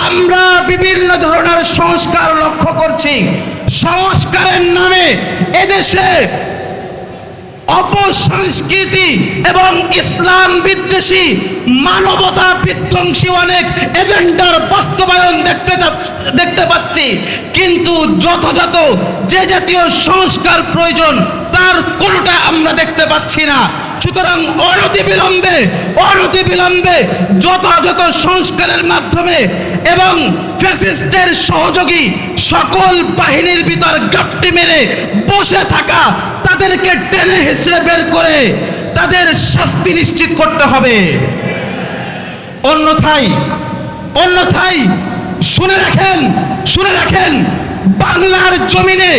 আমরা বিভিন্ন ধরনের সংস্কার লক্ষ্য করছি। সংস্কারের নামে এদেশে অপসংস্কৃতি এবং ইসলাম বিদ্বেষী মানবতা বিধ্বংসী অনেক এজেন্ডার বাস্তবায়ন দেখতে পাচ্ছি, কিন্তু যথাযথ যে জাতীয় সংস্কার প্রয়োজন তার কোনোটা আমরা দেখতে পাচ্ছি না। সুতরাং অনতিবিলম্বে যথাযথ সংস্কারের মাধ্যমে এবং ফ্যাসিস্টের সহযোগী সকল বাহিনীর ভিতর গাপটি মেরে বসে থাকা তাদেরকে টেনে হিঁচড়ে বের করে তাদের শাস্তি নিশ্চিত করতে হবে। অন্যথায় শুনে রাখেন বাংলার জমিনে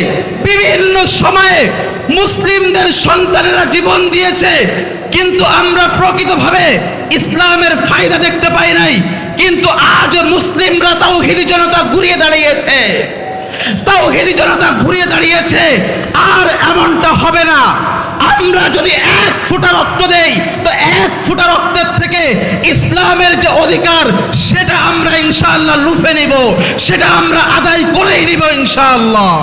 বিভিন্ন সময়ে মুসলিমদের সন্তানেরা জীবন দিয়েছে, কিন্তু আমরা প্রকৃতভাবে ইসলামের ফায়দা দেখতে পাই নাই। কিন্তু আজ মুসলিমরা তাওহীদি জনতা ঘুরিয়ে দাঁড়িয়েছে। আর এমনটা হবে না। আমরা যদি এক ফোঁটা রক্ত দেই তো এক ফোঁটা রক্তের থেকে ইসলামের যে অধিকার সেটা আমরা ইনশাআল্লাহ লুফে নিব, সেটা আমরা আদায় করেই নিব ইনশাআল্লাহ।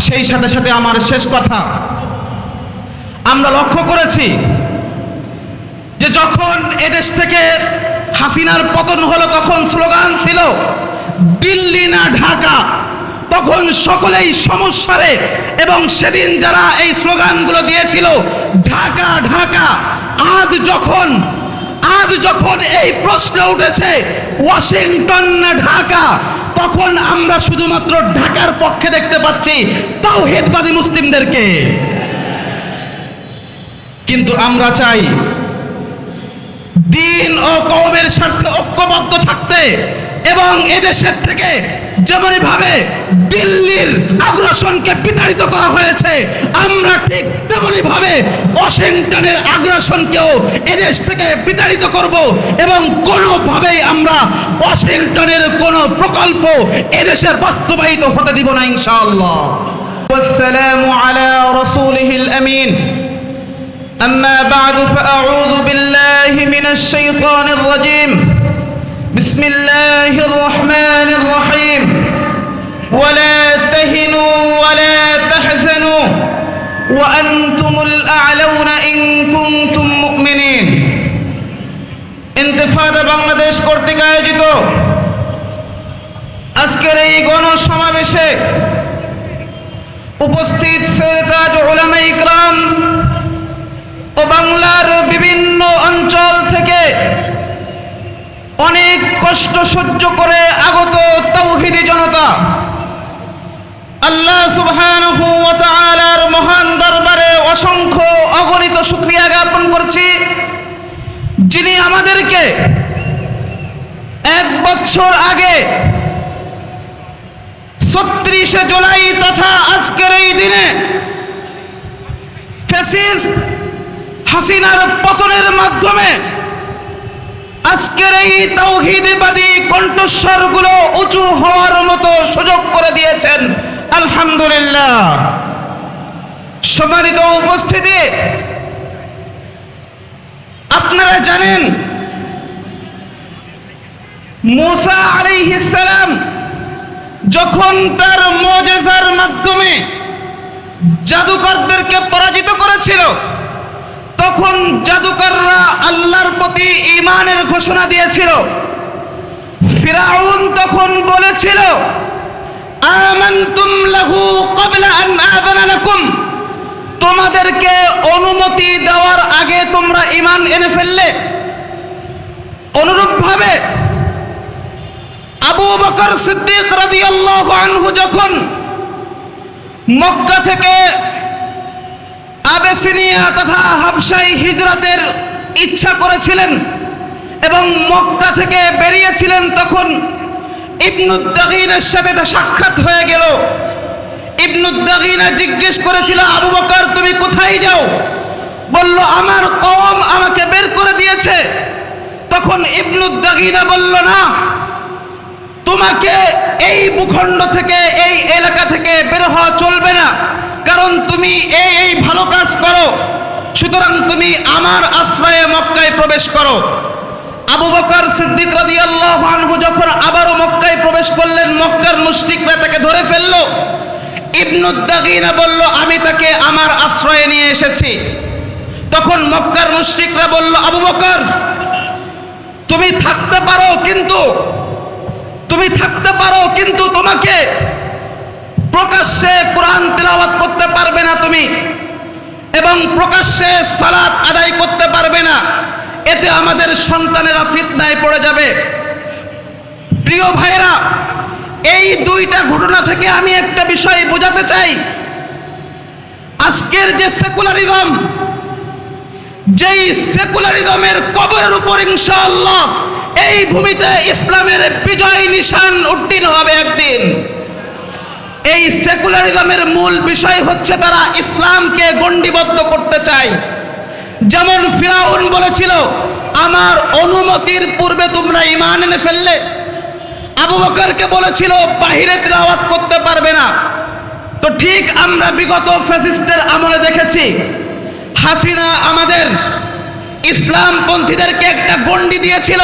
সেই সাথে সাথে আমার শেষ কথা, আমরা লক্ষ্য করেছি যে যখন এদেশ থেকে হাসিনার পতন হলো তখন স্লোগান ছিল দিল্লি না ঢাকা। তখন সকলেই সমস্যারে, এবং সেদিন যারা এই স্লোগানগুলো দিয়েছিল ঢাকা ঢাকা, আজ যখন এই প্রশ্ন উঠেছে ওয়াশিংটন না ঢাকা, তখন আমরা শুধুমাত্র ঢাকার পক্ষে দেখতে পাচ্ছি তাওহীদবাদী মুসলিমদেরকে। কিন্তু আমরা চাই দ্বীন ও কওমের স্বার্থে ঐক্যবদ্ধ থাকতে, এবং এদেশের থেকে যেমনই ভাবে দিল্লির আগ্রাসনকে বিতাড়িত করা হয়েছে, আমরা ঠিক তেমনি ভাবে ওয়াশিংটনের আগ্রাসনকেও এদেশ থেকে বিতাড়িত করব, এবং কোনোভাবেই আমরা ওয়াশিংটনের কোনো প্রকল্প এদেশের বাস্তবায়িত হতে দিব না ইনশাআল্লাহ। ওয়াসসালামু আলা রাসূলিহিল আমিন। أما بعد فأعوذ بالله من الشيطان الرجيم. بسم الله الرحمن الرحيم. ولا تهنوا ولا تحزنوا وأنتم الأعلون إن كنتم مؤمنين. ইন্তেফাদা বাংলাদেশ কর্তৃক আয়োজিত আজকের এই গণসমাবেশে উপস্থিত সেরেতাজ উলামায়ে ইকরাম ও বাংলার বিভিন্ন অঞ্চল থেকে অনেক কষ্ট সহ্য করে আগত তাওহীদি জনতা, আল্লাহ সুবহানাহু ওয়া তাআলার মহান দরবারে অসংখ্য অগণিত শুকরিয়া জ্ঞাপন করছি, যিনি আমাদেরকে 1 বছর আগে 36শে জুলাই তথা আজকের এই দিনে ফ্যাসিস্ট হাসিনার পতনের মাধ্যমে আজকের এই তাওহীদবাদী কণ্ঠস্বরগুলো উঁচু হওয়ার মতো সুযোগ করে দিয়েছেন। আলহামদুলিল্লাহ। সম্মানিত উপস্থিতি, আপনারা জানেন মূসা আলাইহিস সালাম যখন তার মুজিজার মাধ্যমে জাদুকরদেরকে পরাজিত করেছিল, তখন জাদুকররা আল্লাহর প্রতি ঈমানের ঘোষণা দিয়েছিল। ফিরাউন তখন বলেছিল আমানতুম লাহু ক্বাবলা আন আযানা লাকুম, তোমাদেরকে অনুমতি দেওয়ার আগে তোমরা ঈমান এনে ফেললে। অনুরূপভাবে আবু বকর সিদ্দিক রাদিয়াল্লাহু আনহু যখন মক্কা থেকে আবেসিনিয়া তথা হাবশায় হিজরতের ইচ্ছা করেছিলেন এবং মক্কা থেকে বেরিয়েছিলেন, তখন ইবনুদ দাগীনার সাথে সাক্ষাৎ হয়ে গেল। ইবনুদ দাগীনা জিজ্ঞেস করেছিল, আবু বকর তুমি কোথায় যাও? বলল, আমার কওম আমাকে বের করে দিয়েছে। তখন ইবনুদ দাগীনা বলল, না, তোমাকে এই ভূখণ্ড থেকে এই এলাকা থেকে বের হওয়া চলবে না, কারণ তুমি এই ভালো কাজ করো, সুতরাং তুমি আমার আশ্রয়ে মক্কায় প্রবেশ করো। আবু বকর সিদ্দিক রাদিয়াল্লাহু আনহু যখন আবারও মক্কার মুশরিকরা তাকে ধরে ফেললো। ইবনু দাগিনা বলল, আমি তাকে আমার আশ্রয়ে নিয়ে এসেছি। তখন মক্কার মুশরিকরা বলল, আবু বকর তুমি থাকতে পারো, কিন্তু তোমাকে প্রকাশ্যে কোরআন তেলাওয়াত করতে পারবে না তুমি, এবং প্রকাশ্যে সালাত আদায় করতে পারবে না, এতে আমাদের সন্তানেরা ফিতনায় পড়ে যাবে। প্রিয় ভাইরা, এই দুইটা ঘটনা থেকে আমি একটা বিষয় বোঝাতে চাই। আজকের যে সেকুলারিজম, যেই সেকুলারিজমের কবরের উপর ইনশাআল্লাহ এই ভূমিতে ইসলামের বিজয় নিশান উড্ডীন হবে একদিন। এই সেকুলারিজমের মূল বিষয় হচ্ছে তারা ইসলামকে গণ্ডিবদ্ধ করতে চায়। যেমন ফিরাউন বলেছিল, আমার অনুমতির পূর্বে তোমরা ঈমান এনে ফেললে। আবু বকরকে বলেছিল বাহিরে তিলাওয়াত করতে পারবে না। তো ঠিক আমরা বিগত ফ্যাসিস্টের আমলে দেখেছি, হাসিনা আমাদের ইসলামপন্থীদেরকে একটা গণ্ডি দিয়েছিল,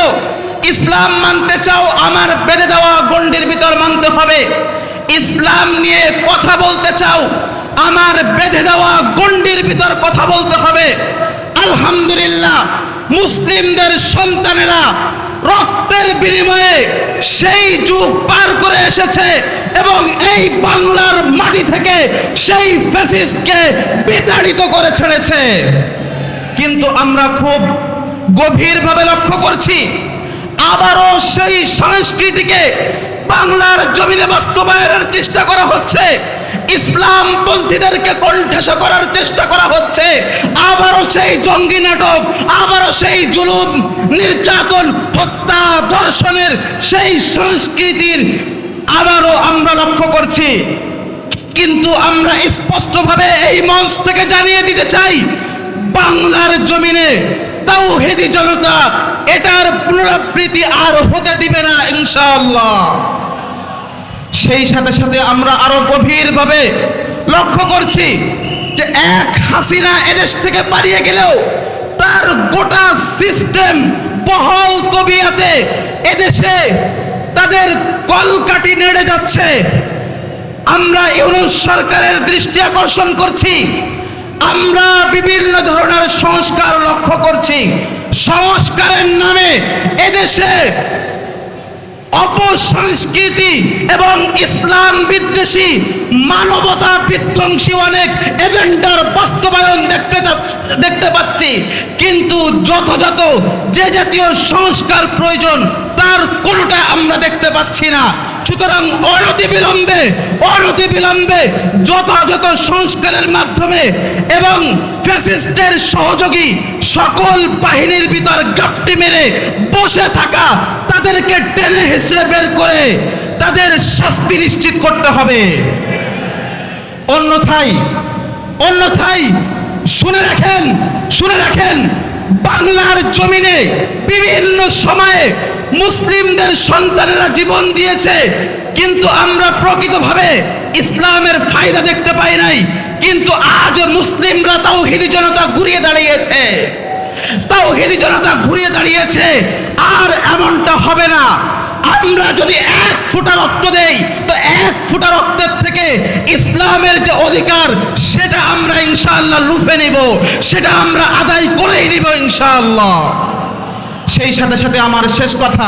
ইসলাম মানতে চাও আমার বেঁধে দেওয়া গণ্ডির ভিতর মানতে হবে, ইসলাম নিয়ে কথা বলতে চাও আমার বেঁধে দেওয়া গণ্ডির ভিতর কথা বলতে হবে। আলহামদুলিল্লাহ, মুসলিমদের সন্তানেরা রক্তের বিনিময়ে সেই যুগ পার করে এসেছে এবং এই বাংলার মাটি থেকে সেই ফ্যাসিস্টকে বিতাড়িত করে ছেড়েছে। কিন্তু আমরা খুব গভীরভাবে লক্ষ্য করছি, আবারও সেই সংস্কৃতিকে বাংলার জমিনে বাস্তবায়নের চেষ্টা করা হচ্ছে, ইসলামপন্থীদেরকে কণ্ঠাসা করার চেষ্টা করা হচ্ছে। আবারও সেই জঙ্গি নাটক, আবারও সেই জুলুম, নির্যাতন, হত্যা, ধর্ষণের সেই সংস্কৃতির আবারও আমরা লক্ষ্য করছি। কিন্তু আমরা স্পষ্টভাবে এই মঞ্চ থেকে জানিয়ে দিতে চাই, বাংলার জমিনে তাওহীদি জনতা এটার পুনরাবৃত্তি আর হতে দিবে না ইনশাআল্লাহ। সেই সাথে সাথে আমরা আরো গভীরভাবে লক্ষ্য করছি যে এক হাসিনা এদেশ থেকে পালিয়ে গেলেও তার গোটা সিস্টেম বহল তবিয়াতে এদেশে তাদের কলকাঠি নেড়ে যাচ্ছে। আমরা ইউনূস সরকারের দৃষ্টি আকর্ষণ করছি, আমরা বিভিন্ন ধরনের সংস্কার লক্ষ্য করছি। সংস্কারের নামে এদেশে অপসংস্কৃতি এবং ইসলাম বিদ্বেষী, মানবতা বিধ্বংসী অনেক এজেন্ডার বাস্তবায়ন দেখতে পাচ্ছি, কিন্তু যথাযথ যে জাতীয় সংস্কার প্রয়োজন তার কোনোটা আমরা দেখতে পাচ্ছি না। সুতরাং অনতিবিলম্বে যথাযথ সংস্কারের মাধ্যমে এবং ফ্যাসিস্টের সহযোগী সকল বাহিনীর ভিতর গাপটি মেরে বসে থাকা তাদেরকে টেনে হিসেবে বের করে তাদের শাস্তি নিশ্চিত করতে হবে। অন্যথায় শুনে রাখেন, বাংলার জমিনে বিভিন্ন সময়ে মুসলিমদের সন্তানেরা জীবন দিয়েছে, কিন্তু আমরা প্রকৃতভাবে ইসলামের ফায়দা দেখতে পাই নাই। কিন্তু আজ মুসলিমরা তাওহীদি জনতা ঘুরিয়ে দাঁড়িয়েছে। আর এমনটা হবে না। আমরা যদি এক ফোঁটা রক্ত দেই, তো এক ফোঁটা রক্তের থেকে ইসলামের যে অধিকার সেটা আমরা ইনশাআল্লাহ লুফে নিব, সেটা আমরা আদায় করেই নিব ইনশাআল্লাহ। সেই সাথে সাথে আমার শেষ কথা,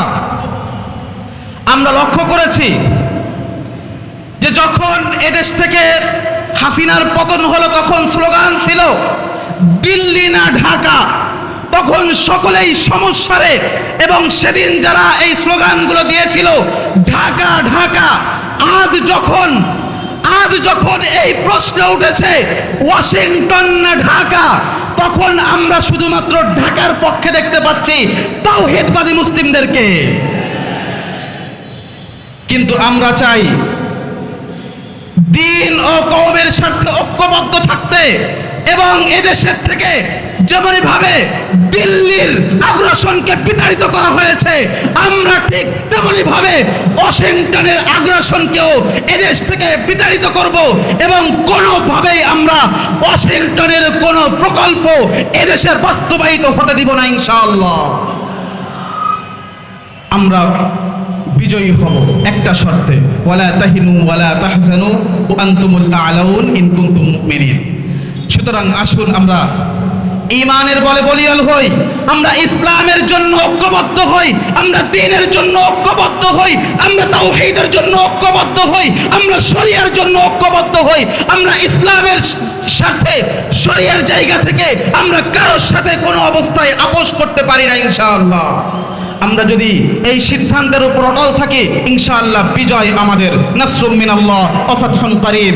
আমরা লক্ষ্য করেছি যে যখন এদেশ থেকে হাসিনার পতন হলো তখন স্লোগান ছিল দিল্লি না ঢাকা। তখন সকলেই সমস্যারে, এবং সেদিন যারা এই স্লোগানগুলো দিয়েছিল ঢাকা ঢাকা, আজ যখন এই প্রশ্ন উঠেছে ওয়াশিংটন না ঢাকা, তখন আমরা শুধুমাত্র ঢাকার পক্ষে দেখতে পাচ্ছি তাওহীদবাদী মুসলিমদেরকে। কিন্তু আমরা চাই দিন ও কওমের স্বার্থে ঐক্যবদ্ধ থাকতে, এবং এদেশের থেকে যেমনি ভাবে দিল্লির আগ্রাসনকে বিতাড়িত করা হয়েছে, আমরা ঠিক তেমনি ভাবে ওয়াশিংটনের আগ্রাসনকেও এদেশ থেকে বিতাড়িত করব, এবং কোনোভাবেই আমরা ওয়াশিংটনের কোনো প্রকল্প এদেশে বাস্তবায়িত হতে দিব না ইনশাআল্লাহ। আমরা বিজয়ী হব একটা শর্তে, ওয়ালা তাহিনু ওয়ালা তাহজানু ওয়া আনতুমুল আ'লাউন ইন কুনতুম মুমিনিন। সুতরাং আসুন আমরা ঈমানের বলে বলিয়াল হই, আমরা ইসলামের জন্য ঐক্যবদ্ধ হই, আমরা দ্বীনের জন্য ঐক্যবদ্ধ হই, আমরা তাওহীদের জন্য ঐক্যবদ্ধ হই, আমরা শরিয়ার জন্য ঐক্যবদ্ধ হই। আমরা ইসলামের সাথে শরিয়ার জায়গা থেকে আমরা কারোর সাথে কোনো অবস্থায় আপোষ করতে পারি না ইনশাআল্লাহ। আমরা যদি এই সিদ্ধান্তের উপর অটল থাকি ইনশাআল্লাহ বিজয় আমাদের। নাসরুম মিনাল্লাহ ওয়া ফাতহুন করিব।